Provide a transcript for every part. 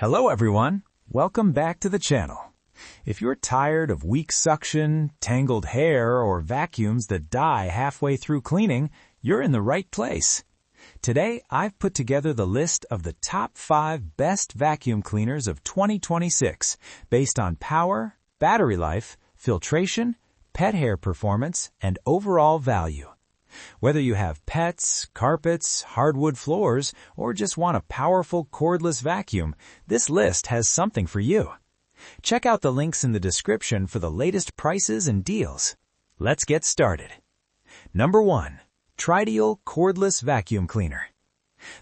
Hello everyone, welcome back to the channel. If you're tired of weak suction, tangled hair, or vacuums that die halfway through cleaning, you're in the right place. Today, I've put together the list of the top 5 best vacuum cleaners of 2026 based on power, battery life, filtration, pet hair performance, and overall value. Whether you have pets, carpets, hardwood floors, or just want a powerful cordless vacuum, this list has something for you. Check out the links in the description for the latest prices and deals. Let's get started. Number 1. TRDIOL Cordless Vacuum Cleaner.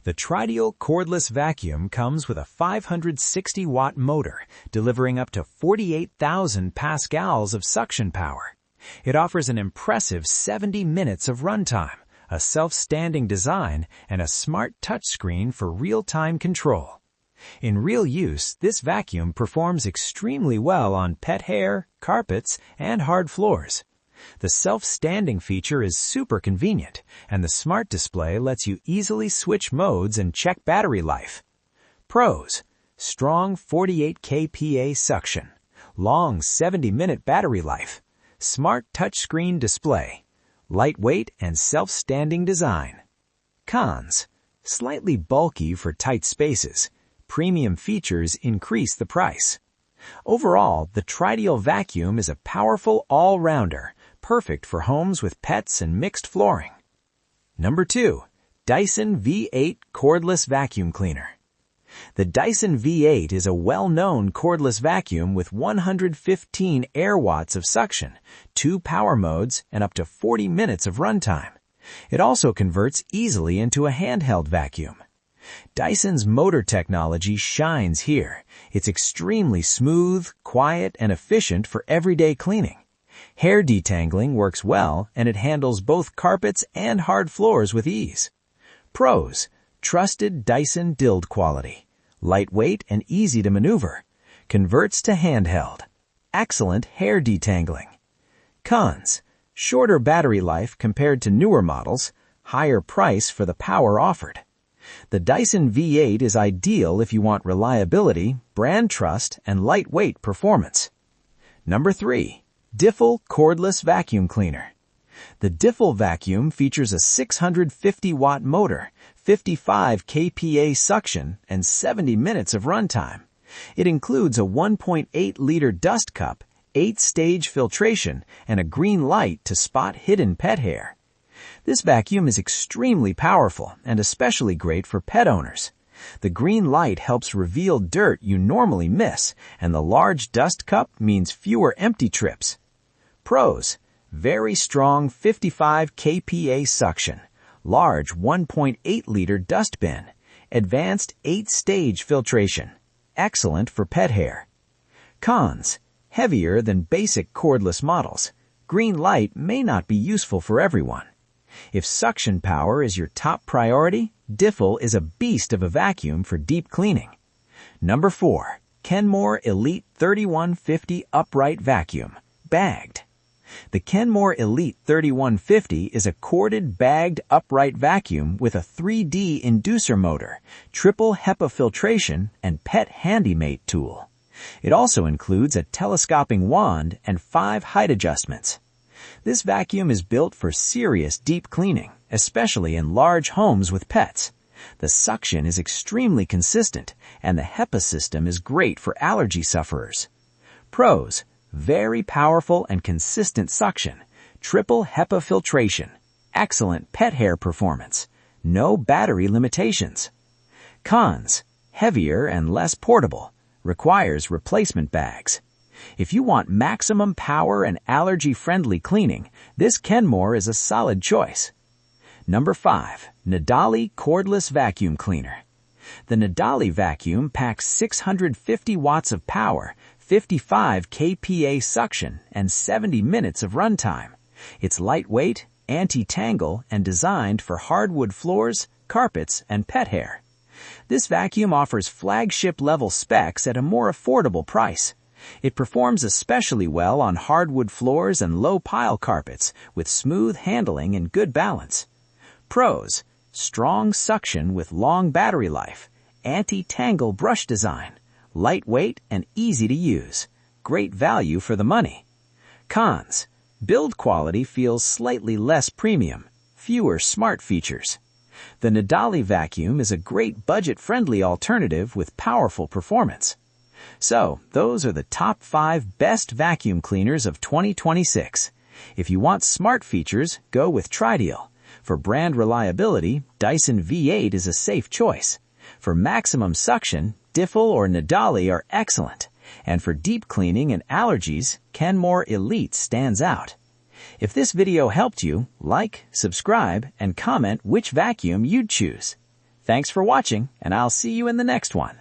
The TRDIOL Cordless Vacuum comes with a 560-watt motor, delivering up to 48,000 pascals of suction power. It offers an impressive 70 minutes of runtime, a self-standing design, and a smart touchscreen for real-time control. In real use, this vacuum performs extremely well on pet hair, carpets, and hard floors. The self-standing feature is super convenient, and the smart display lets you easily switch modes and check battery life. Pros: strong 48 kPa suction, long 70-minute battery life, smart touchscreen display, lightweight and self-standing design. Cons: slightly bulky for tight spaces. Premium features increase the price. Overall, the TRDIOL vacuum is a powerful all-rounder, perfect for homes with pets and mixed flooring. Number 2. Dyson V8 Cordless Vacuum Cleaner. The Dyson V8 is a well-known cordless vacuum with 115 air watts of suction, 2 power modes, and up to 40 minutes of runtime. It also converts easily into a handheld vacuum. Dyson's motor technology shines here. It's extremely smooth, quiet, and efficient for everyday cleaning. Hair detangling works well, and it handles both carpets and hard floors with ease. Pros: trusted Dyson build quality, lightweight and easy to maneuver, converts to handheld, excellent hair detangling. Cons: shorter battery life compared to newer models, higher price for the power offered. The Dyson V8 is ideal if you want reliability, brand trust, and lightweight performance. Number 3. DIFFULL Cordless Vacuum Cleaner. The DIFFULL vacuum features a 650-watt motor, 55 kPa suction, and 70 minutes of runtime. It includes a 1.8-liter dust cup, 8-stage filtration, and a green light to spot hidden pet hair. This vacuum is extremely powerful and especially great for pet owners. The green light helps reveal dirt you normally miss, and the large dust cup means fewer empty trips. Pros: very strong 55 kPa suction, large 1.8-liter dust bin, advanced 8-stage filtration, excellent for pet hair. Cons: heavier than basic cordless models. Green light may not be useful for everyone. If suction power is your top priority, DIFFULL is a beast of a vacuum for deep cleaning. Number 4. Kenmore Elite 3150 Upright Vacuum, bagged. The Kenmore Elite 3150 is a corded bagged upright vacuum with a 3D inducer motor, triple HEPA filtration, and pet HandyMate tool. It also includes a telescoping wand and 5 height adjustments. This vacuum is built for serious deep cleaning, especially in large homes with pets. The suction is extremely consistent, and the HEPA system is great for allergy sufferers. Pros: very powerful and consistent suction, triple HEPA filtration, excellent pet hair performance, no battery limitations. Cons: heavier and less portable, requires replacement bags. If you want maximum power and allergy-friendly cleaning, this Kenmore is a solid choice. Number 5. Nadali Cordless Vacuum Cleaner. The Nadali vacuum packs 650 watts of power, 55 kPa suction, and 70 minutes of runtime. It's lightweight, anti-tangle, and designed for hardwood floors, carpets, and pet hair. This vacuum offers flagship-level specs at a more affordable price. It performs especially well on hardwood floors and low-pile carpets with smooth handling and good balance. Pros: strong suction with long battery life, anti-tangle brush design, lightweight and easy to use. Great value for the money. Cons: build quality feels slightly less premium, fewer smart features. The Nidali vacuum is a great budget-friendly alternative with powerful performance. So, those are the top 5 best vacuum cleaners of 2026. If you want smart features, go with TRDIOL. For brand reliability, Dyson V8 is a safe choice. For maximum suction, DIFFULL or Nidali are excellent. And for deep cleaning and allergies, Kenmore Elite stands out. If this video helped you, like, subscribe, and comment which vacuum you'd choose. Thanks for watching, and I'll see you in the next one.